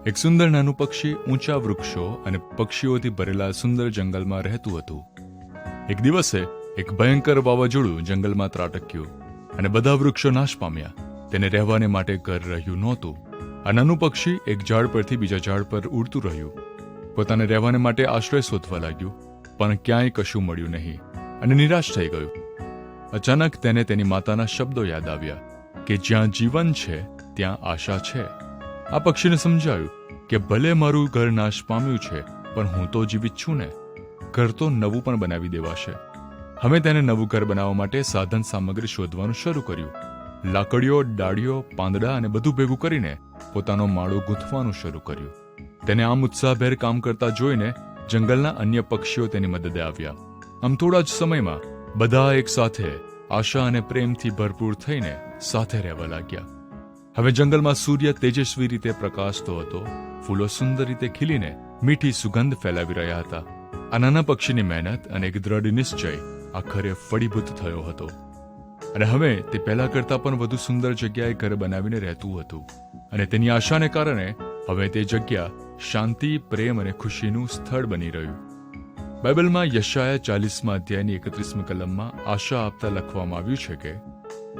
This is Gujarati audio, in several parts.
એક સુંદર નાનું પક્ષી ઊંચા વૃક્ષો અને પક્ષીઓથી ભરેલા સુંદર જંગલમાં રહેતું હતું. એક દિવસે એક ભયંકર વાવાઝોડું જંગલમાં ત્રાટક્યું અને બધા વૃક્ષો નાશ પામ્યા. તેને રહેવાને માટે ઘર રહ્યું નહોતું. આ નાનું પક્ષી એક ઝાડ પરથી બીજા ઝાડ પર ઉડતું રહ્યું. પોતાને રહેવાને માટે આશ્રય શોધવા લાગ્યું, પણ ક્યાંય કશું મળ્યું નહીં અને નિરાશ થઈ ગયું. અચાનક તેને તેની માતાના શબ્દો યાદ આવ્યા કે જ્યાં જીવન છે ત્યાં આશા છે. આ પક્ષીને સમજાયું કે ભલે મારું ઘર નાશ પામ્યું છે, પણ હું તો જીવિત છું ને. ઘર તો નવું પણ બનાવી દેવાશે. હવે તેને નવું ઘર બનાવવા માટે સાધન સામગ્રી શોધવાનું શરૂ કર્યું. લાકડીઓ, ડાળીઓ, પાંદડા અને બધું ભેગું કરીને પોતાનો માળો ગૂંથવાનું શરૂ કર્યું. તેને આમ ઉત્સાહભેર કામ કરતા જોઈને જંગલના અન્ય પક્ષીઓ તેની મદદે આવ્યા. આમ થોડા જ સમયમાં બધા એક સાથે આશા અને પ્રેમથી ભરપૂર થઈને સાથે રહેવા લાગ્યા. હવે જંગલમાં સૂર્ય તેજસ્વી રીતે પ્રકાશતો હતો. ફૂલો સુંદર રીતે ખીલીને મીઠી સુગંધ ફેલાવી રહ્યા હતા. આ નાના પક્ષીની મહેનત અને એક દ્રઢ નિશ્ચય આખરે ફળીભૂત થયો હતો અને હવે તે પહેલા કરતાં પણ વધુ સુંદર જગ્યાએ ઘર બનાવીને રહેતું હતું. અને તેની આશાને કારણે હવે તે જગ્યા શાંતિ, પ્રેમ અને ખુશીનું સ્થળ બની રહ્યું. બાઇબલમાં યશાયા 40મા અધ્યાયની 31મી કલમમાં આશા આપતા લખવામાં આવ્યું છે કે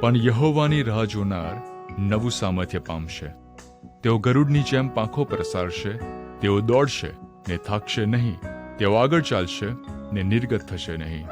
પણ યહોવાની રાહ જોનાર નવું સામર્થ્ય પામશે. તેઓ ગરુડની જેમ પાંખો પ્રસારશે. તેઓ દોડશે ને થાકશે નહીં. તેઓ આગળ ચાલશે ને નિર્ગત થશે નહીં.